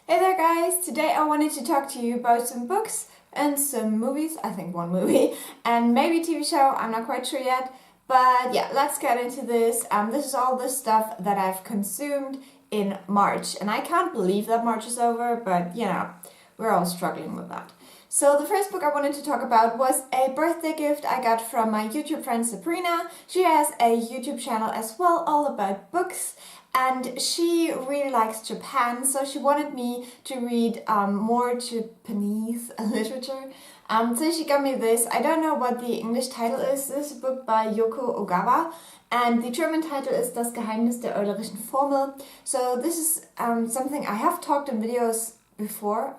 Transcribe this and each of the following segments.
Hey there guys! Today I wanted to talk to you about some books and some movies, I think one movie, and maybe a TV show, I'm not quite sure yet. But yeah, let's get into this. This is all the stuff that I've consumed in March, and I can't believe that March is over, but you know, we're all struggling with that. So the first book I wanted to talk about was a birthday gift I got from my YouTube friend Sabrina. She has a YouTube channel as well, all about books. And she really likes Japan, so she wanted me to read more Japanese literature. So she got me this. I don't know what the English title is. This is a book by Yoko Ogawa. And the German title is Das Geheimnis der Eulerischen Formel. So this is something I have talked in videos before.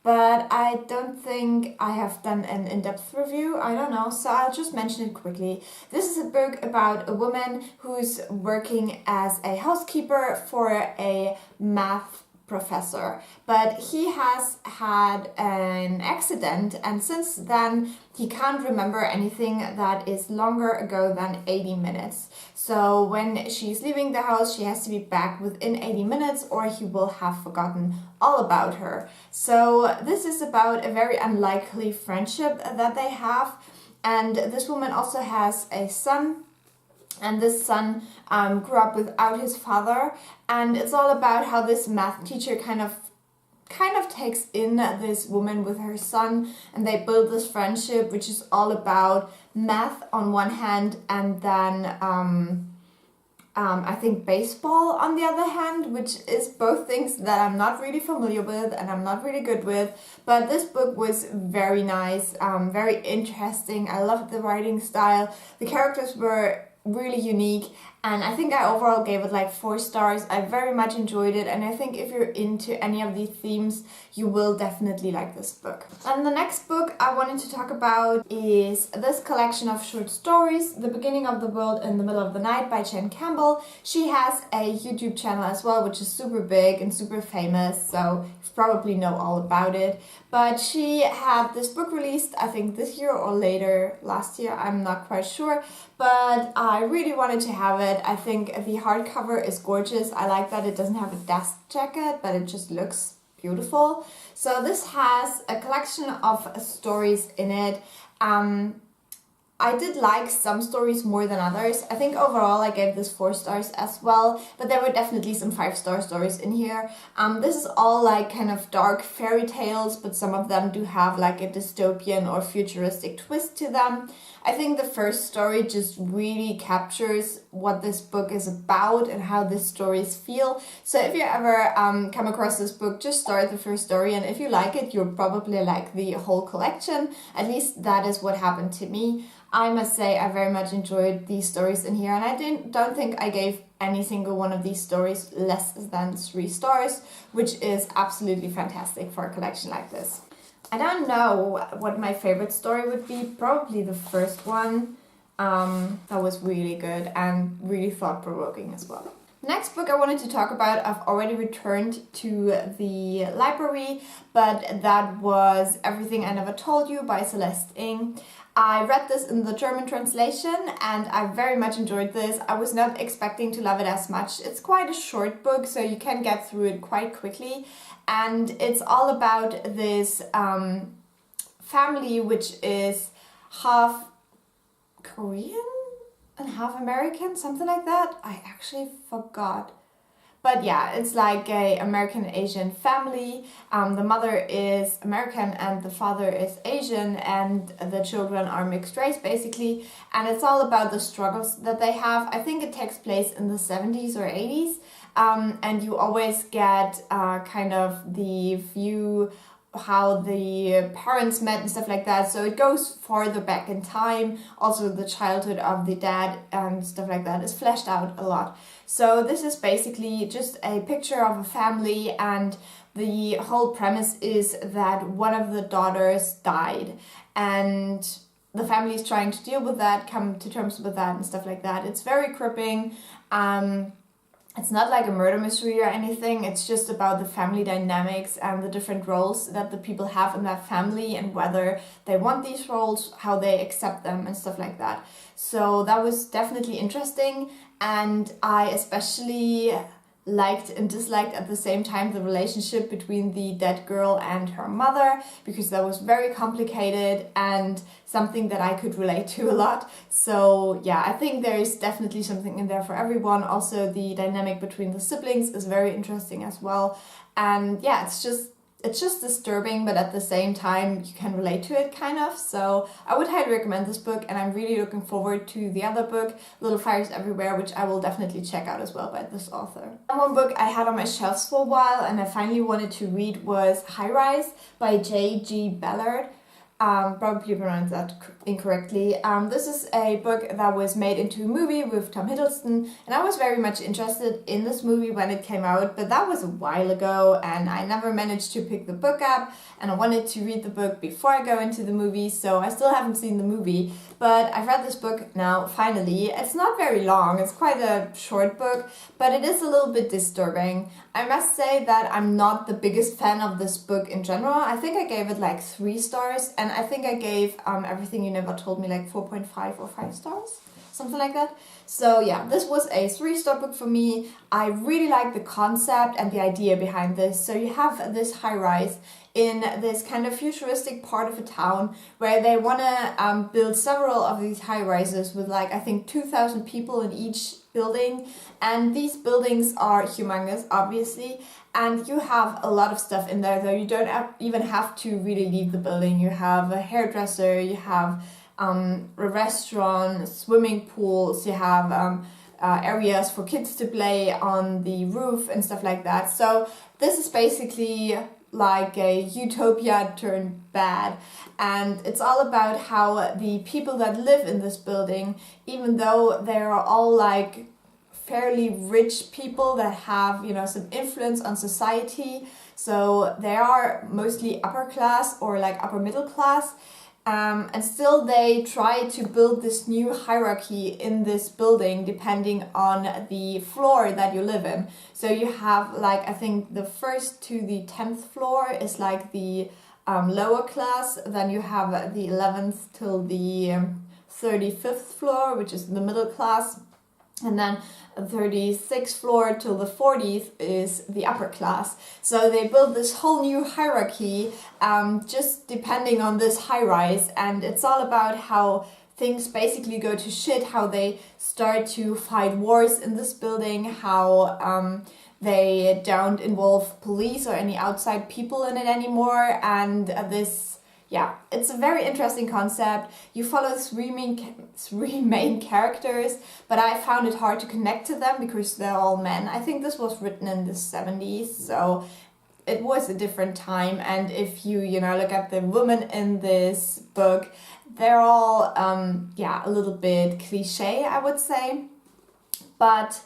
But I don't think I have done an in-depth review, I don't know, so I'll just mention it quickly. This is a book about a woman who's working as a housekeeper for a math professor, but he has had an accident, and since then he can't remember anything that is longer ago than 80 minutes. So when she's leaving the house, she has to be back within 80 minutes or he will have forgotten all about her. So this is about a very unlikely friendship that they have, and this woman also has a son. And this son grew up without his father, and it's all about how this math teacher kind of takes in this woman with her son, and they build this friendship, which is all about math on one hand, and then I think baseball on the other hand, which is both things that I'm not really familiar with and I'm not really good with. But this book was very nice, very interesting. I loved the writing style. The characters were really unique, and I think I overall gave it like 4 stars. I very much enjoyed it, and I think if you're into any of these themes, you will definitely like this book. And the next book I wanted to talk about is this collection of short stories, The Beginning of the World in the Middle of the Night by Jen Campbell. She has a YouTube channel as well, which is super big and super famous, so you probably know all about it. But she had this book released, I think this year or later, last year, I'm not quite sure, but I really wanted to have it. I think the hardcover is gorgeous. I like that it doesn't have a dust jacket, but it just looks beautiful. So this has a collection of stories in it. I did like some stories more than others. I think overall I gave this 4 stars as well, but there were definitely some 5-star stories in here. This is all like kind of dark fairy tales, but some of them do have like a dystopian or futuristic twist to them. I think the first story just really captures what this book is about and how the stories feel. So if you ever come across this book, just start the first story, and if you like it, you'll probably like the whole collection. At least that is what happened to me. I must say I very much enjoyed these stories in here, and I don't think I gave any single one of these stories less than 3 stars, which is absolutely fantastic for a collection like this. I don't know what my favorite story would be. Probably the first one. That was really good and really thought-provoking as well. The next book I wanted to talk about, I've already returned to the library, but that was Everything I Never Told You by Celeste Ng. I read this in the German translation and I very much enjoyed this. I was not expecting to love it as much. It's quite a short book, so you can get through it quite quickly. And it's all about this family which is half Korean and half American, something like that. I actually forgot. But yeah, it's like a American Asian family. The mother is American and the father is Asian, and the children are mixed race basically. And it's all about the struggles that they have. I think it takes place in the 70s or 80s. And you always get kind of the view how the parents met and stuff like that. So it goes farther back in time. Also the childhood of the dad and stuff like that is fleshed out a lot. So this is basically just a picture of a family, and the whole premise is that one of the daughters died, and the family is trying to deal with that, come to terms with that and stuff like that. It's very gripping. It's not like a murder mystery or anything, it's just about the family dynamics and the different roles that the people have in that family and whether they want these roles, how they accept them and stuff like that. So that was definitely interesting, and I especially liked and disliked at the same time the relationship between the dead girl and her mother, because that was very complicated and something that I could relate to a lot. So yeah, I think there is definitely something in there for everyone. Also, the dynamic between the siblings is very interesting as well. And yeah, it's just disturbing, but at the same time you can relate to it kind of. So I would highly recommend this book, and I'm really looking forward to the other book, Little Fires Everywhere, which I will definitely check out as well by this author. And one book I had on my shelves for a while and I finally wanted to read was High Rise by J.G. Ballard. Probably pronounced that incorrectly. This is a book that was made into a movie with Tom Hiddleston, and I was very much interested in this movie when it came out, but that was a while ago and I never managed to pick the book up, and I wanted to read the book before I go into the movie, so I still haven't seen the movie, but I've read this book now finally. It's not very long, it's quite a short book, but it is a little bit disturbing. I must say that I'm not the biggest fan of this book in general. I think I gave it like 3 stars, and I think I gave Everything You Never Told Me like 4.5 or 5 stars, something like that. So yeah, this was a 3-star book for me. I really like the concept and the idea behind this. So you have this high rise in this kind of futuristic part of a town where they want to build several of these high rises with like I think 2,000 people in each building, and these buildings are humongous obviously, and you have a lot of stuff in there, though you don't even have to really leave the building. You have a hairdresser, you have a restaurant, swimming pools, you have areas for kids to play on the roof and stuff like that. So this is basically like a utopia turned bad, and it's all about how the people that live in this building, even though they're all like fairly rich people that have, you know, some influence on society, so they are mostly upper class or like upper middle class, and still they try to build this new hierarchy in this building depending on the floor that you live in. So you have like, I think the 1st to the 10th floor is like the lower class, then you have the 11th till the 35th floor, which is the middle class, and then 36th floor till the 40th is the upper class. So they build this whole new hierarchy just depending on this high rise, and it's all about how things basically go to shit, how they start to fight wars in this building, how they don't involve police or any outside people in it anymore, and yeah, it's a very interesting concept. You follow 3 main characters, but I found it hard to connect to them because they're all men. I think this was written in the 70s, so it was a different time. And if you look at the women in this book, they're all, a little bit cliche, I would say. But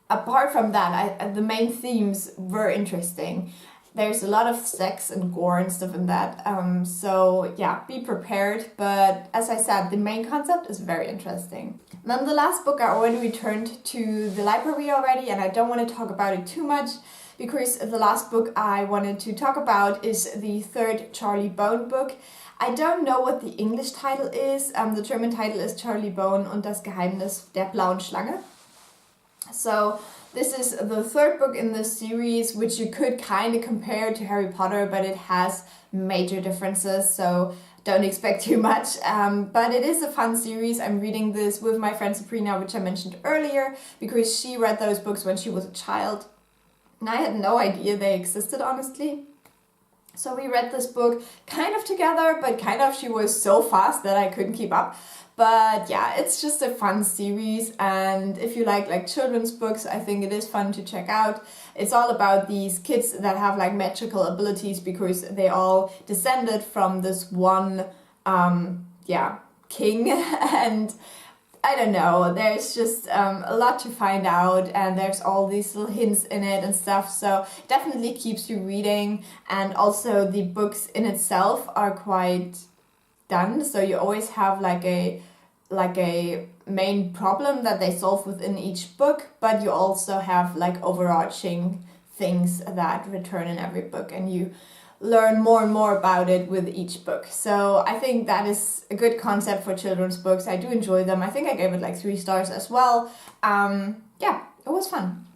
apart from that, the main themes were interesting. There's a lot of sex and gore and stuff in that, so yeah, be prepared. But as I said, the main concept is very interesting. Then the last book, I already returned to the library already, and I don't want to talk about it too much because the last book I wanted to talk about is the 3rd Charlie Bone book. I don't know what the English title is. The German title is Charlie Bone und das Geheimnis der blauen Schlange. So this is the 3rd book in this series, which you could kind of compare to Harry Potter, but it has major differences, so don't expect too much. But it is a fun series. I'm reading this with my friend Sabrina, which I mentioned earlier, because she read those books when she was a child. And I had no idea they existed, honestly. So we read this book kind of together, but kind of she was so fast that I couldn't keep up. But yeah, it's just a fun series, and if you like children's books, I think it is fun to check out. It's all about these kids that have like magical abilities because they all descended from this one king, and I don't know, there's just a lot to find out, and there's all these little hints in it and stuff, so it definitely keeps you reading. And also the books in itself are quite done, so you always have like a main problem that they solve within each book, but you also have like overarching things that return in every book, and you learn more and more about it with each book. So I think that is a good concept for children's books. I do enjoy them. I think I gave it like 3 stars as well. Yeah, it was fun.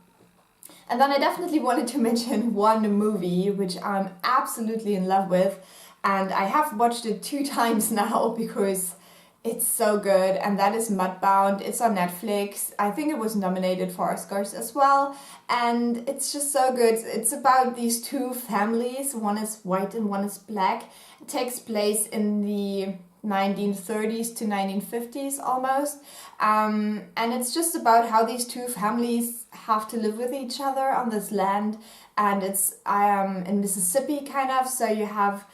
And then I definitely wanted to mention one movie which I'm absolutely in love with, and I have watched it 2 times now because it's so good, and that is Mudbound. It's on Netflix. I think it was nominated for Oscars as well, and it's just so good. It's about these 2 families. One is white and one is black. It takes place in the 1930s to 1950s almost, and it's just about how these 2 families have to live with each other on this land, and it's in Mississippi kind of, so you have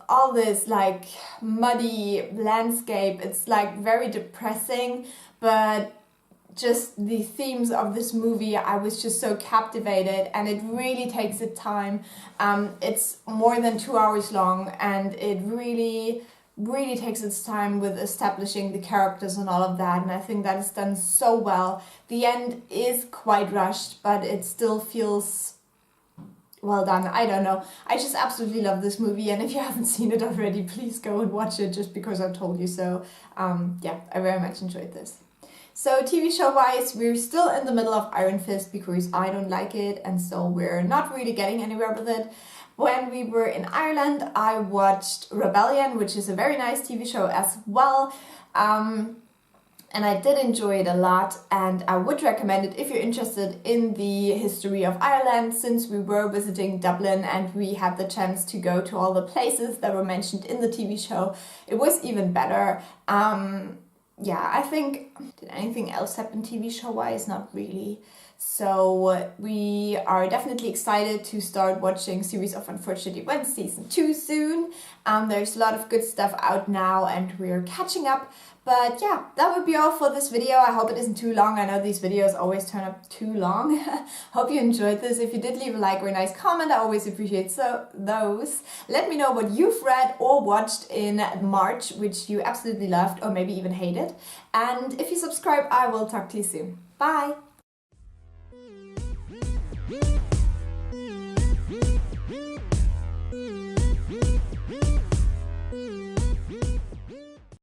all this like muddy landscape. It's like very depressing, but just the themes of this movie, I was just so captivated, and it really takes its time. It's more than 2 hours long, and it really takes its time with establishing the characters and all of that, and I think that is done so well. The end is quite rushed, but it still feels well done. I don't know. I just absolutely love this movie, and if you haven't seen it already, please go and watch it just because I told you so. Yeah, I very much enjoyed this. So TV show wise, we're still in the middle of Iron Fist because I don't like it, and so we're not really getting anywhere with it. When we were in Ireland, I watched Rebellion, which is a very nice TV show as well. And I did enjoy it a lot, and I would recommend it if you're interested in the history of Ireland, since we were visiting Dublin and we had the chance to go to all the places that were mentioned in the TV show. It was even better. Yeah, I think, did anything else happen TV show wise? Not really. So we are definitely excited to start watching Series of Unfortunate Events Season 2 soon. There's a lot of good stuff out now, and we're catching up. But yeah, that would be all for this video. I hope it isn't too long. I know these videos always turn up too long. Hope you enjoyed this. If you did, leave a like or a nice comment. I always appreciate those. Let me know what you've read or watched in March, which you absolutely loved or maybe even hated. And if you subscribe, I will talk to you soon. Bye!